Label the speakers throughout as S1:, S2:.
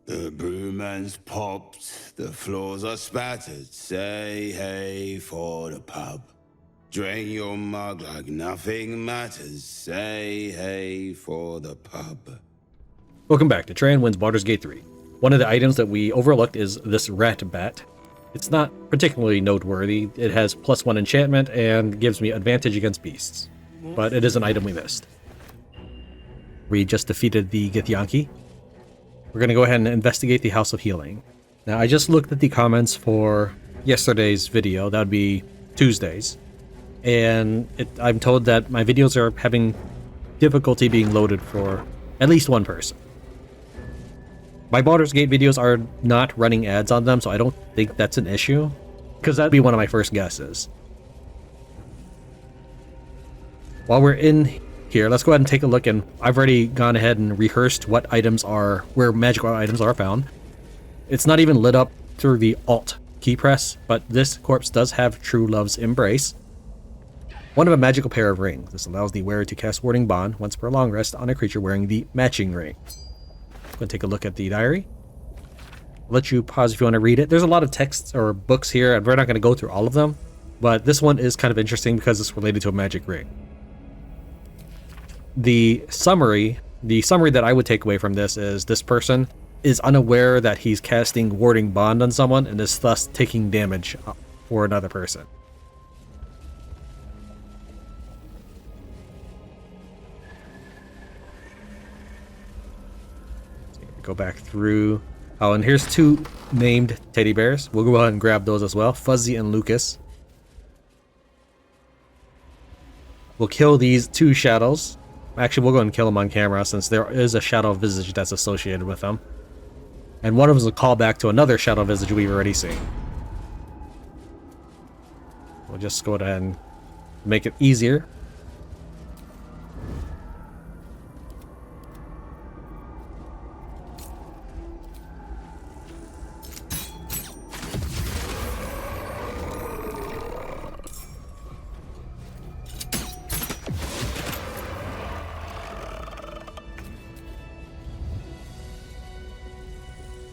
S1: The brewman's popped, the floors are spattered. Say hey for the pub. Drain your mug like nothing matters. Say hey for the pub.
S2: Welcome back to Tran wins Baldur's Gate 3. One of the items that we overlooked is this rat bat. It's not particularly noteworthy. It has +1 enchantment and gives me advantage against beasts. But it is an item we missed. We just defeated the Githyanki. We're going to go ahead and investigate the House of Healing. Now, I just looked at the comments for yesterday's video. That would be Tuesdays. And I'm told that my videos are having difficulty being loaded for at least one person. My Baldur's Gate videos are not running ads on them, so I don't think that's an issue, because that'd be one of my first guesses. While we're in here, let's go ahead and take a look, and I've already gone ahead and rehearsed what items are, where magical items are found. It's not even lit up through the Alt key press, but this corpse does have True Love's Embrace. One of a magical pair of rings. This allows the wearer to cast Warding Bond once per long rest on a creature wearing the matching ring. I'm going to take a look at the diary. I'll let you pause if you want to read it. There's a lot of texts or books here, and we're not going to go through all of them, but this one is kind of interesting because it's related to a magic ring. The summary that I would take away from this is this person is unaware that he's casting Warding Bond on someone and is thus taking damage for another person. Go back through. Oh, and here's 2 named teddy bears. We'll go ahead and grab those as well. Fuzzy and Lucas. We'll kill these 2 shadows. Actually, we'll go ahead and kill them on camera since there is a shadow visage that's associated with them. And one of them is a callback to another shadow visage we've already seen. We'll just go ahead and make it easier.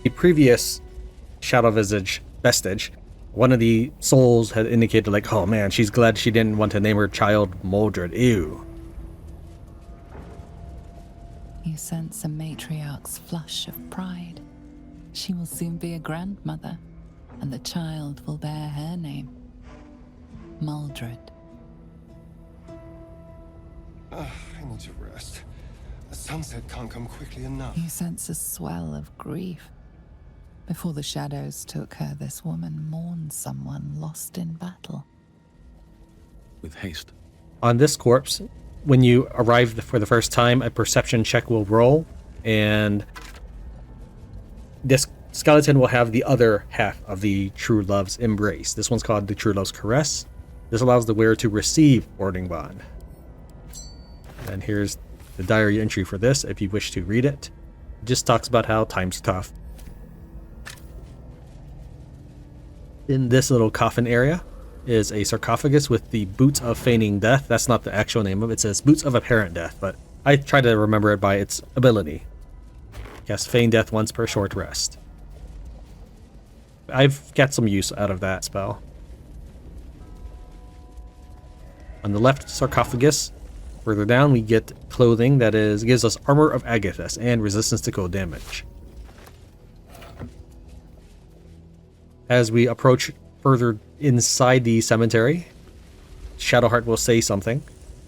S2: The previous Shadow Visage vestige, one of the souls had indicated like, oh man, she's glad she didn't want to name her child Mordred. Ew.
S3: You sense a matriarch's flush of pride. She will soon be a grandmother, and the child will bear her name. Mordred.
S4: I need to rest. The sunset can't come quickly enough.
S3: You sense a swell of grief. Before the shadows took her, this woman mourned someone lost in battle.
S5: With haste.
S2: On this corpse, when you arrive for the first time, a perception check will roll, and this skeleton will have the other half of the True Love's Embrace. This one's called the True Love's Caress. This allows the wearer to receive Warding Bond. And here's the diary entry for this, if you wish to read it. It just talks about how time's tough. In this little coffin area is a sarcophagus with the Boots of Feigning Death. That's not the actual name of it. It says Boots of Apparent Death, but I try to remember it by its ability. Cast Feign Death once per short rest. I've got some use out of that spell. On the left sarcophagus, further down, we get clothing that gives us Armour of Agathis and resistance to cold damage. As we approach further inside the cemetery, Shadowheart will say something,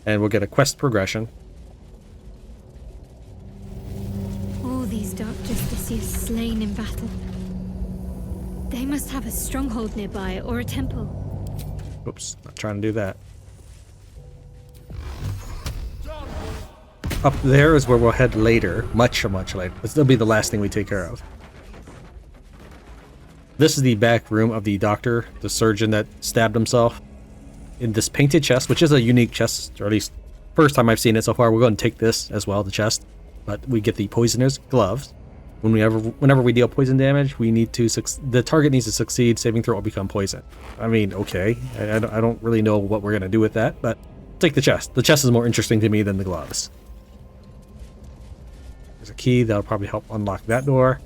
S2: and we'll get a quest progression.
S6: All these dark justiciars slain in battle. They must have a stronghold nearby or a temple.
S2: Oops, not trying to do that. Up there is where we'll head later, much later. This will be the last thing we take care of. This is the back room of the doctor, the surgeon that stabbed himself. In this painted chest, which is a unique chest, or at least first time I've seen it so far, we're going to take this as well, the chest. But we get the poisoner's gloves. Whenever we deal poison damage, we need to the target needs to succeed, saving throw or become poisoned. I mean, okay, I don't really know what we're going to do with that, but take the chest. The chest is more interesting to me than the gloves. There's a key that'll probably help unlock that door.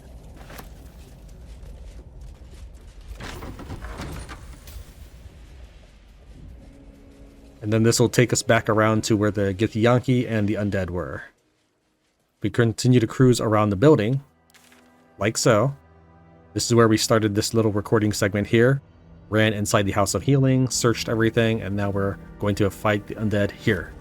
S2: And then this will take us back around to where the Githyanki and the undead were. We continue to cruise around the building, like so. This is where we started this little recording segment here. Ran inside the House of Healing, searched everything, and now we're going to fight the undead here.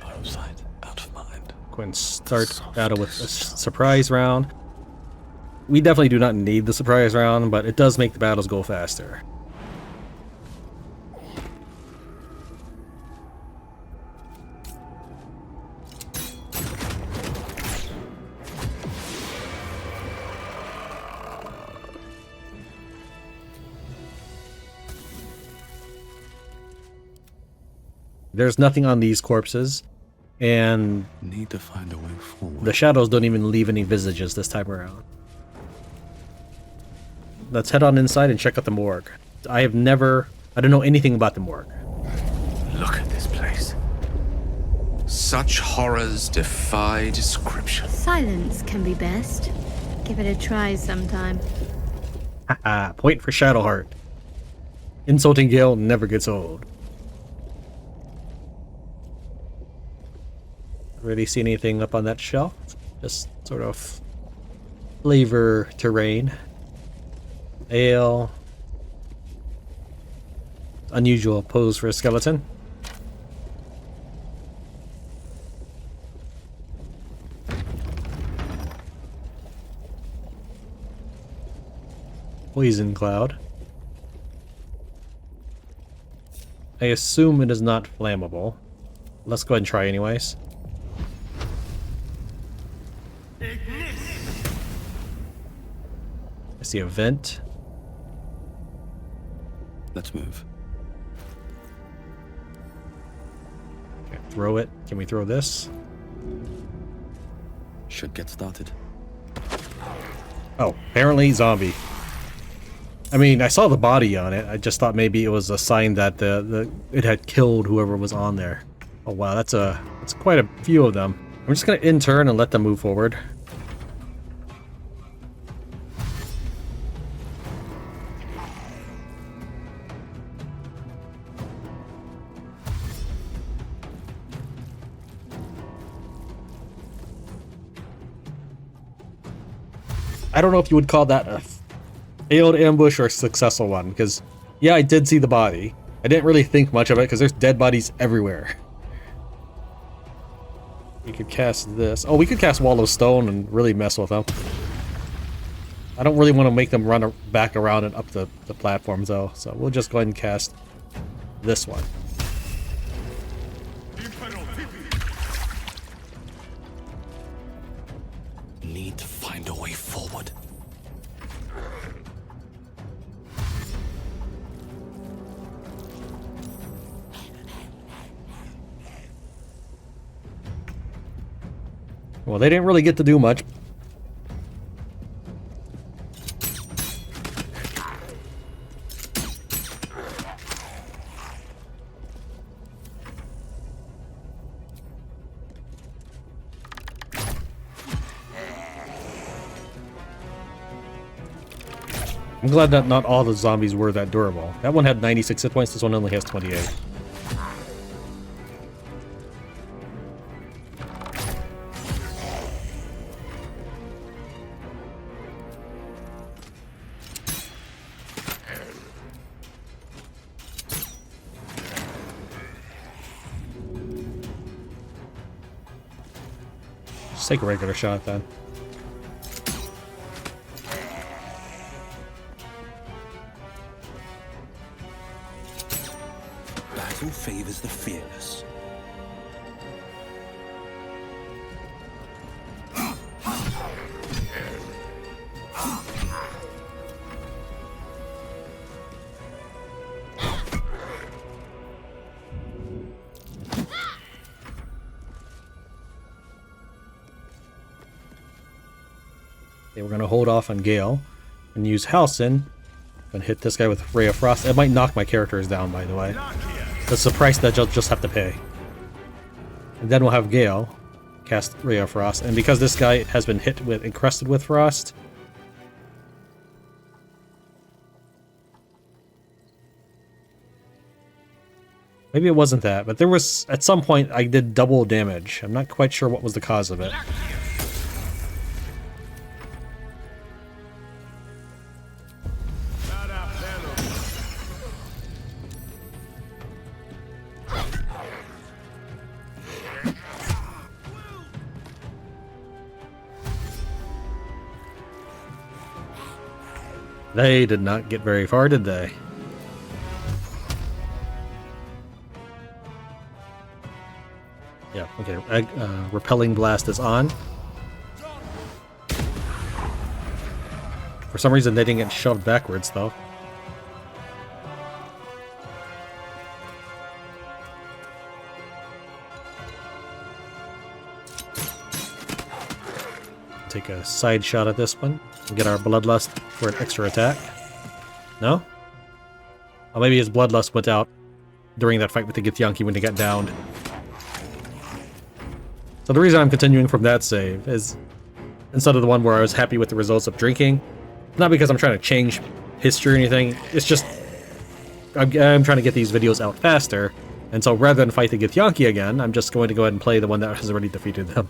S5: Out of sight, out of mind.
S2: Go ahead and start battle with a surprise round. We definitely do not need the surprise round, but it does make the battles go faster. There's nothing on these corpses, and
S5: Need to find a way forward.
S2: the shadows don't even leave any visages this time around. Let's head on inside and check out the morgue. I don't know anything about the morgue.
S7: Look at this place. Such horrors defy description.
S6: Silence can be best. Give it a try sometime.
S2: Haha, point for Shadowheart. Insulting Gale never gets old. Really see anything up on that shelf? Just sort of flavor terrain. Ale. Unusual pose for a skeleton. Poison cloud. I assume it is not flammable. Let's go ahead and try anyways. I see a vent.
S5: Let's move.
S2: Okay, throw it. Can we throw this?
S5: Should get started.
S2: Oh, apparently zombie. I mean, I saw the body on it. I just thought maybe it was a sign that it had killed whoever was on there. Oh wow, that's quite a few of them. I'm just gonna in-turn and let them move forward. I don't know if you would call that a failed ambush or a successful one, because yeah, I did see the body. I didn't really think much of it because there's dead bodies everywhere. We could cast this. Oh, we could cast Wall of Stone and really mess with them. I don't really want to make them run back around and up the platforms though, so we'll just go ahead and cast this one.
S5: Need to find a way forward.
S2: Well, they didn't really get to do much. I'm glad that not all the zombies were that durable. That one had 96 hit points, this one only has 28. Just take a regular shot then.
S5: Battle favors the fearless.
S2: Okay, we're gonna hold off on Gale. And use Halcyon. Gonna hit this guy with Ray of Frost. It might knock my characters down, by the way. That's the price that you'll just have to pay. And then we'll have Gale cast Ray of Frost. And because this guy has been hit with encrusted with frost, maybe it wasn't that, but there was, at some point, I did double damage. I'm not quite sure what was the cause of it. They did not get very far, did they? Yeah, okay. Repelling Blast is on. For some reason, they didn't get shoved backwards, though. Take a side shot at this one. And get our Bloodlust for an extra attack. No? Oh, maybe his Bloodlust went out during that fight with the Githyanki when he got downed. So the reason I'm continuing from that save is, instead of the one where I was happy with the results of drinking, not because I'm trying to change history or anything, it's just I'm trying to get these videos out faster, and so rather than fight the Githyanki again, I'm just going to go ahead and play the one that has already defeated them.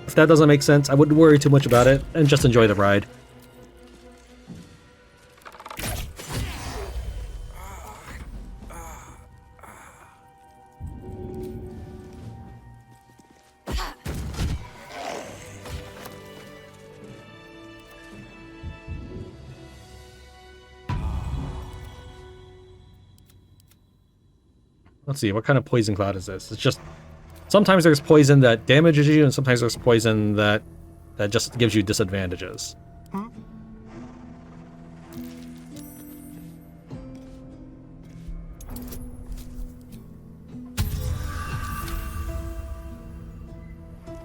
S2: If that doesn't make sense, I wouldn't worry too much about it, and just enjoy the ride. Let's see, what kind of poison cloud is this? It's just, sometimes there's poison that damages you, and sometimes there's poison that just gives you disadvantages.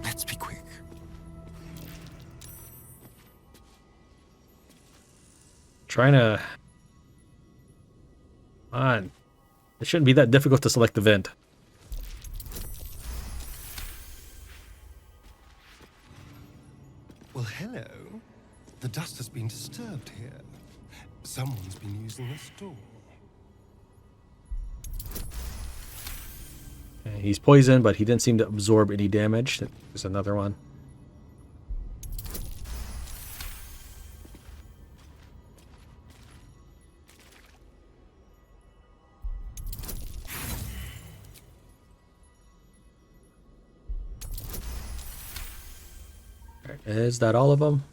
S4: Let's be quick.
S2: Trying to... Come on. It shouldn't be that difficult to select the vent.
S4: Well, hello. The dust has been disturbed here. Someone's been using this door.
S2: Okay, he's poisoned, but he didn't seem to absorb any damage. There's another one. Is that all of them?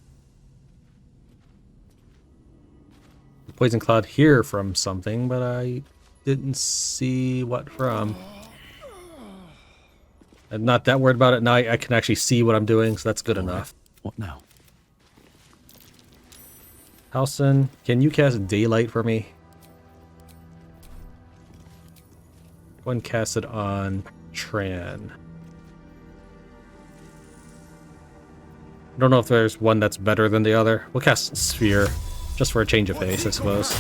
S2: Poison cloud here from something, but I didn't see what from. I'm not that worried about it now. I can actually see what I'm doing, so that's good enough.
S5: What now?
S2: Halcyon, can you cast Daylight for me? Go and cast it on Tran. I don't know if there's one that's better than the other. We'll cast Sphere, just for a change of pace, I suppose.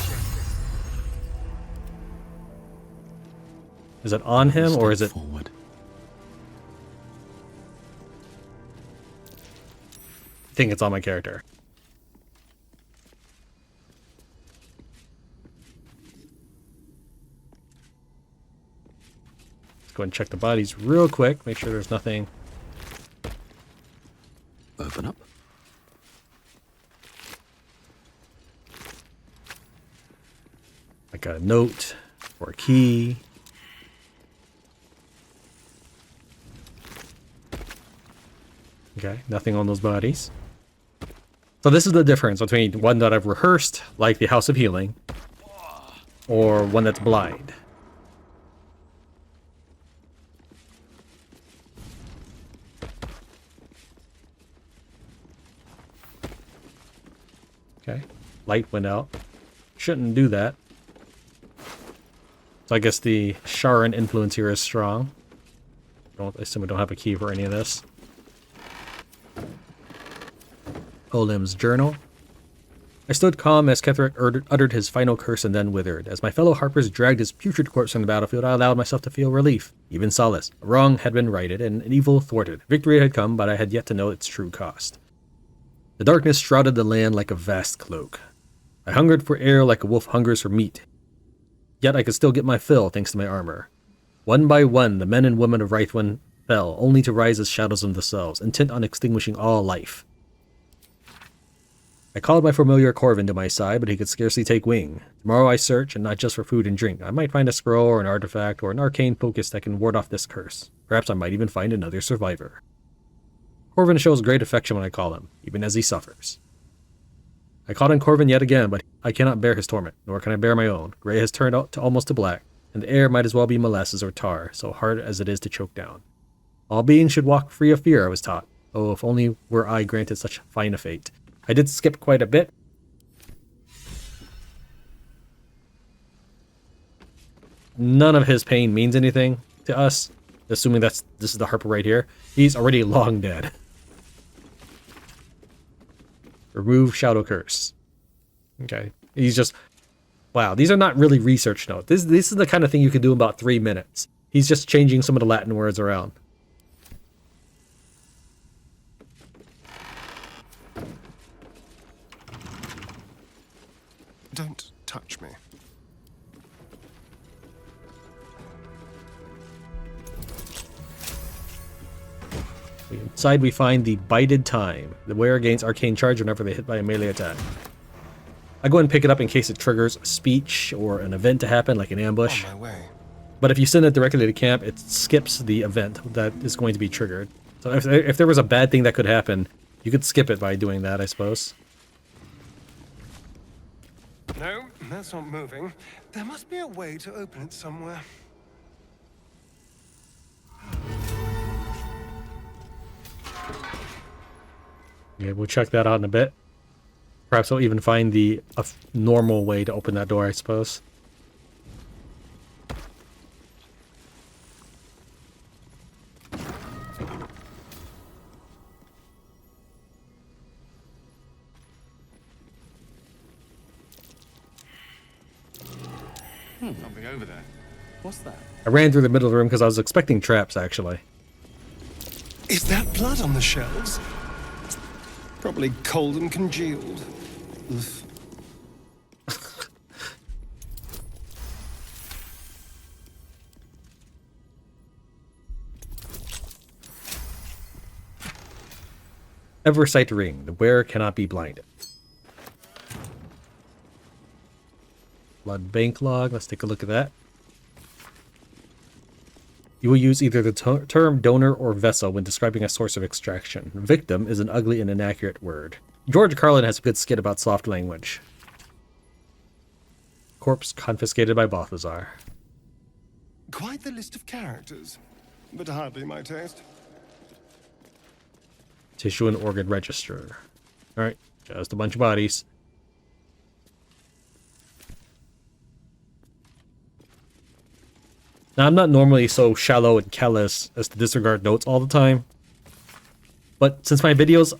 S2: Is it on him, or is it...
S5: Forward.
S2: I think it's on my character. Let's go and check the bodies real quick, make sure there's nothing...
S5: Open up.
S2: Like a note or a key. Okay, nothing on those bodies. So this is the difference between one that I've rehearsed, like the House of Healing, or one that's blind. Okay, light went out. Shouldn't do that. So I guess the Sharon influence here is strong. I assume I don't have a key for any of this. Olim's journal. I stood calm as Ketherick uttered his final curse and then withered. As my fellow Harpers dragged his putrid corpse from the battlefield, I allowed myself to feel relief, even solace. A wrong had been righted, and an evil thwarted. Victory had come, but I had yet to know its true cost. The darkness shrouded the land like a vast cloak. I hungered for air like a wolf hungers for meat. Yet I could still get my fill, thanks to my armor. One by one, the men and women of Rythwin fell, only to rise as shadows of themselves, intent on extinguishing all life. I called my familiar Corvin to my side, but he could scarcely take wing. Tomorrow I search, and not just for food and drink. I might find a scroll or an artifact or an arcane focus that can ward off this curse. Perhaps I might even find another survivor. Corvin shows great affection when I call him, even as he suffers. I called on Corvin yet again, but I cannot bear his torment, nor can I bear my own. Grey has turned out to almost to black, and the air might as well be molasses or tar, so hard as it is to choke down. All beings should walk free of fear, I was taught. Oh, if only were I granted such fine a fate. I did skip quite a bit. None of his pain means anything to us, assuming this is the Harper right here. He's already long dead. Remove Shadow Curse. Okay. He's just... Wow, these are not really research notes. This is the kind of thing you can do in about 3 minutes. He's just changing some of the Latin words around.
S4: Don't touch me.
S2: Inside we find the Bided Time. The wearer gains arcane charge whenever they hit by a melee attack. I go ahead and pick it up in case it triggers a speech or an event to happen, like an ambush.
S4: On my way.
S2: But if you send it directly to camp, it skips the event that is going to be triggered. So if there was a bad thing that could happen, you could skip it by doing that, I suppose.
S4: No, that's not moving. There must be a way to open it somewhere.
S2: Yeah, we'll check that out in a bit. Perhaps I'll even find the normal way to open that door, I suppose.
S5: Something over there. What's that?
S2: I ran through the middle of the room because I was expecting traps, actually.
S4: Is that blood on the shelves? Probably cold and congealed. Oof.
S2: Eversight Ring. The wearer cannot be blinded. Blood bank log. Let's take a look at that. You will use either the term donor or vessel when describing a source of extraction. Victim is an ugly and inaccurate word. George Carlin has a good skit about soft language. Corpse confiscated by Balthazar.
S4: Quite the list of characters, but hardly my taste.
S2: Tissue and organ register. Alright, just a bunch of bodies. Now, I'm not normally so shallow and callous as to disregard notes all the time. But since my videos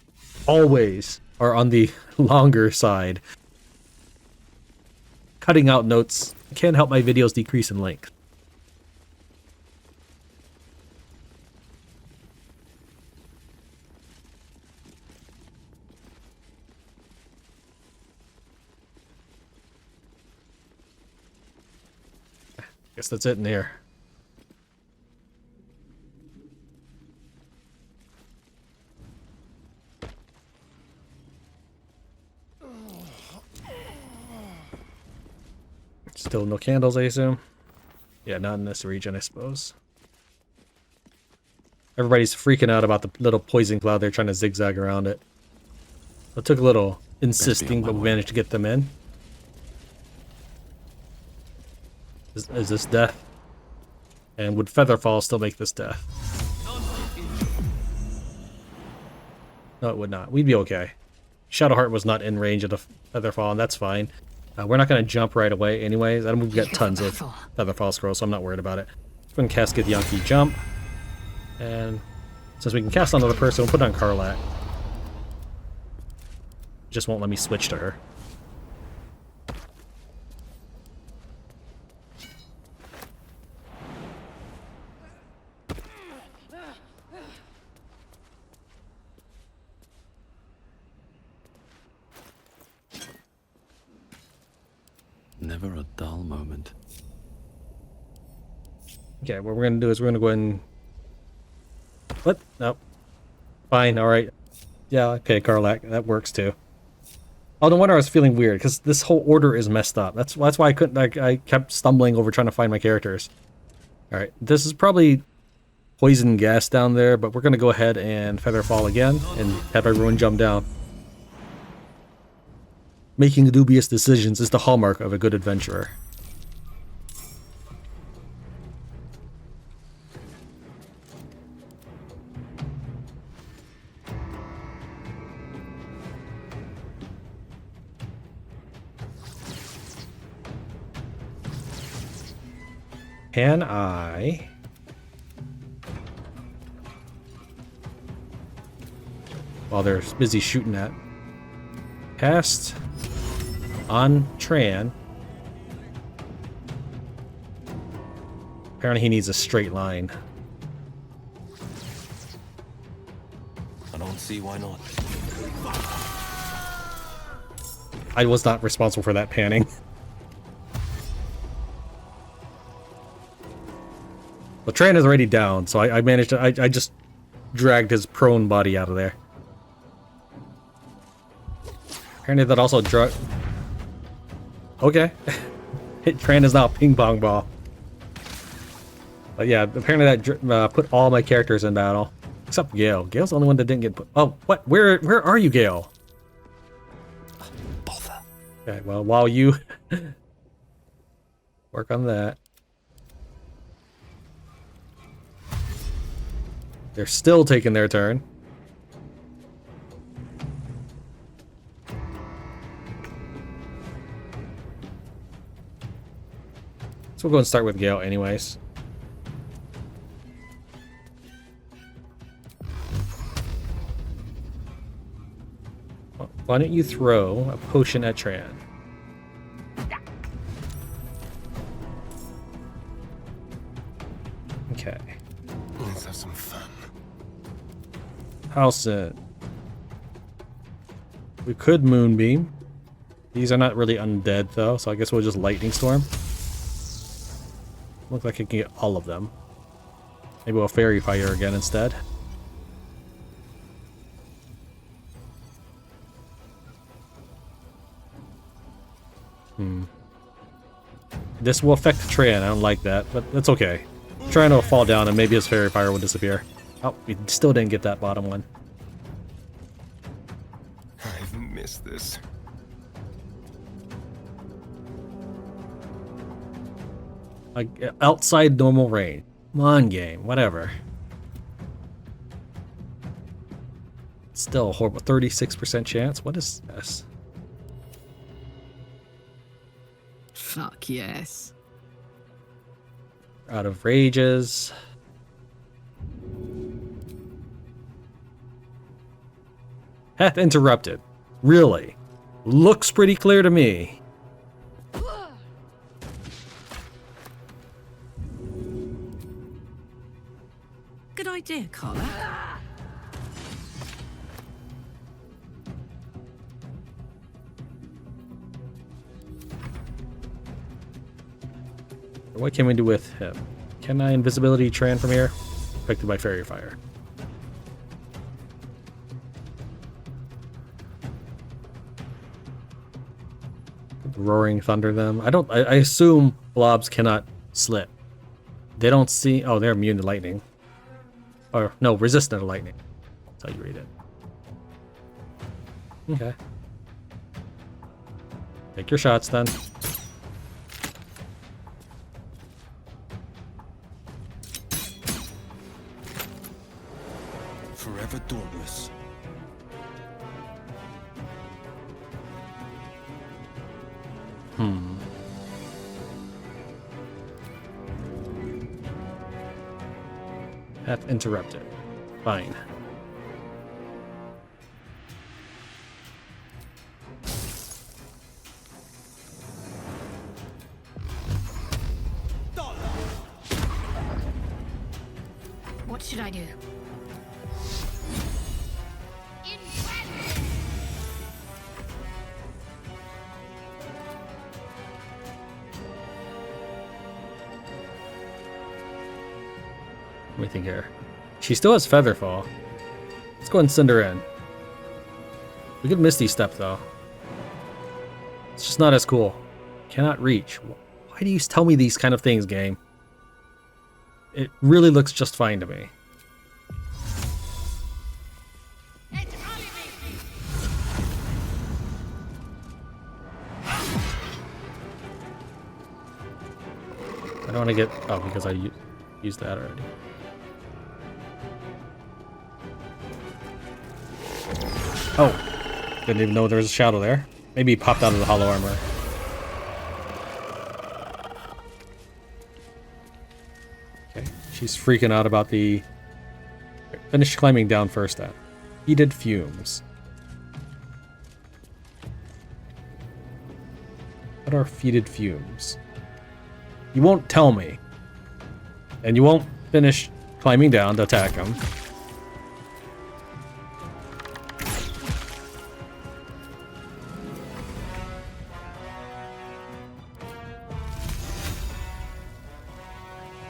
S2: always are on the longer side, cutting out notes can help my videos decrease in length. Guess that's it in there. Still no candles, I assume? Yeah, not in this region, I suppose. Everybody's freaking out about the little poison cloud. They're trying to zigzag around it. It took a little insisting, but we managed to get them in. Is this death? And would Featherfall still make this death? No, it would not. We'd be okay. Shadowheart was not in range of the Featherfall, and that's fine. We're not going to jump right away anyways. I know we've got tons of Featherfall scrolls, so I'm not worried about it. When Casket Yankee jump. And since we can cast on another person, we'll put on Karlak. Just won't let me switch to her.
S5: Never a dull moment.
S2: Okay, what we're gonna do is we're gonna go ahead and... What? Nope. Fine, alright. Yeah, okay, Karlak, that works too. Oh, no wonder I was feeling weird, because this whole order is messed up. That's why I couldn't, I kept stumbling over trying to find my characters. Alright, this is probably poison gas down there, but we're gonna go ahead and feather fall again, and have everyone jump down. Making dubious decisions is the hallmark of a good adventurer. Can I... While they're busy shooting at... Cast... on Tran. Apparently he needs a straight line.
S5: I don't see why not.
S2: I was not responsible for that panning. Well, Tran is already down, so I managed to... I just dragged his prone body out of there. Apparently that also drug... Okay. Tran is now a ping pong ball. But yeah, apparently that put all my characters in battle. Except Gale. Gale's the only one that didn't get put... Oh, what? Where are you, Gale?
S5: Bother.
S2: Okay, well, while you... work on that. They're still taking their turn. So we'll go and start with Gale anyways. Why don't you throw a potion at Tran? Okay.
S4: Let's have some fun.
S2: House it. We could Moonbeam. These are not really undead though, so I guess we'll just Lightning Storm. Looks like I can get all of them. Maybe we'll Fairy Fire again instead. This will affect Tran, I don't like that, but that's okay. Tran will fall down and maybe his Fairy Fire will disappear. Oh, we still didn't get that bottom one.
S4: I've missed this.
S2: Like, outside normal range. Come on, game. Whatever. Still a horrible 36% chance. What is this?
S8: Fuck yes.
S2: Out of rages. Path interrupted. Really? Looks pretty clear to me.
S8: Good idea, Carla.
S2: What can we do with him? Can I invisibility Tran from here? Affected by Fairy Fire. Roaring Thunder them. I assume blobs cannot slip. They don't see... Oh, they're immune to lightning. Or, no, resistant to lightning. That's how you read it. Okay. Take your shots then.
S5: Forever dauntless.
S2: Path interrupted. Fine.
S6: What should I do?
S2: Let me think here. She still has Featherfall. Let's go and send her in. We could Misty Step though. It's just not as cool. Cannot reach. Why do you tell me these kind of things, game? It really looks just fine to me. I don't want to get... Oh, because I used that already. Oh, didn't even know there was a shadow there. Maybe he popped out of the hollow armor. Okay, she's freaking out about the... Finish climbing down first then. Heated fumes. What are fetid fumes? You won't tell me. And you won't finish climbing down to attack him.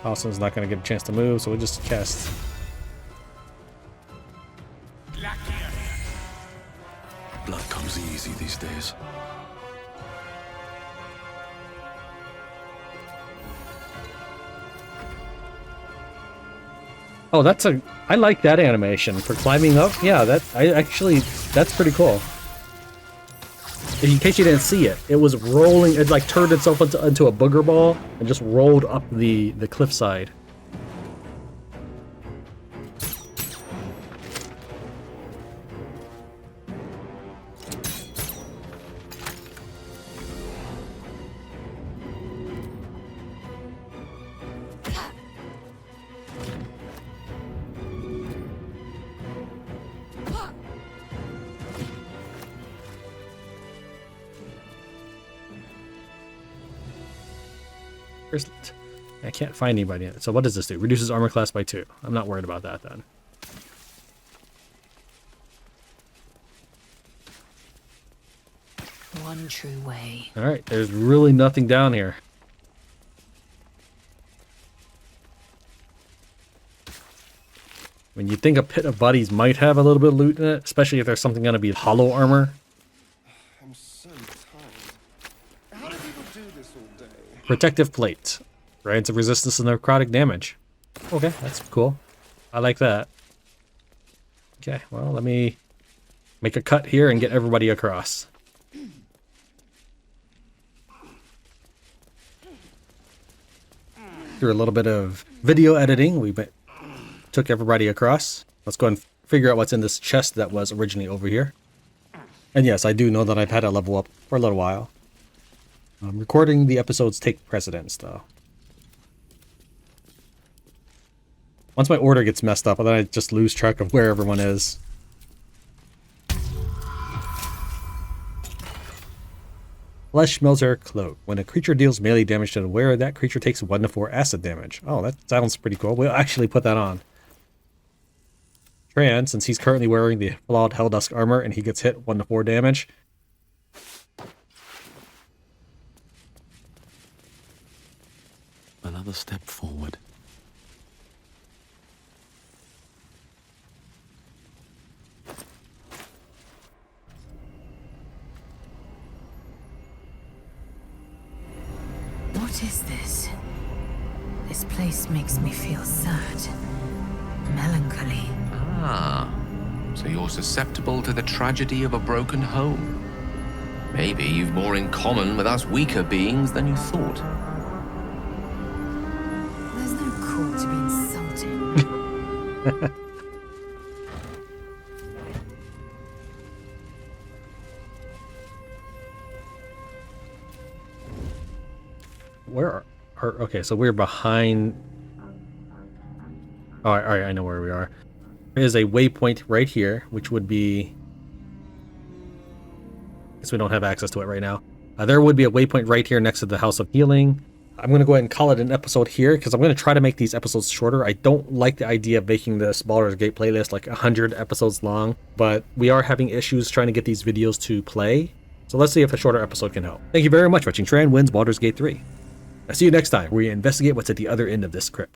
S2: Austin's not going to get a chance to move, so we'll just cast.
S5: Blood comes easy these days.
S2: Oh, I like that animation for climbing up. Yeah, that's pretty cool. In case you didn't see it, it was rolling, it like turned itself into a booger ball and just rolled up the cliffside. I can't find anybody in it. So what does this do? Reduces armor class by 2. I'm not worried about that then.
S3: One true way.
S2: Alright, there's really nothing down here. When you think a pit of bodies might have a little bit of loot in it, especially if there's something going to be hollow armor.
S4: I'm so tired. How do people do this all day?
S2: Protective plate. Grants a resistance to necrotic damage. Okay, that's cool. I like that. Okay, well, let me make a cut here and get everybody across. Through a little bit of video editing, we took everybody across. Let's go and figure out what's in this chest that was originally over here. And yes, I do know that I've had to level up for a little while. Recording the episodes take precedence, though. Once my order gets messed up, then I just lose track of where everyone is. Flesh Melter Cloak. When a creature deals melee damage to the wearer, that creature takes 1 to 4 acid damage. Oh, that sounds pretty cool. We'll actually put that on. Tran, since he's currently wearing the flawed Helldusk armor and he gets hit 1 to 4 damage.
S5: Another step forward.
S3: What is this? This place makes me feel sad. Melancholy.
S7: Ah, so you're susceptible to the tragedy of a broken home. Maybe you've more in common with us weaker beings than you thought.
S3: There's no call to be insulted.
S2: Where are... Okay, so we're behind... Oh, all right, I know where we are. There is a waypoint right here, which would be... I guess we don't have access to it right now. There would be a waypoint right here next to the House of Healing. I'm going to go ahead and call it an episode here because I'm going to try to make these episodes shorter. I don't like the idea of making this Baldur's Gate playlist like 100 episodes long, but we are having issues trying to get these videos to play. So let's see if a shorter episode can help. Thank you very much for watching Tran Wins Baldur's Gate 3. I'll see you next time where we investigate what's at the other end of this crypt.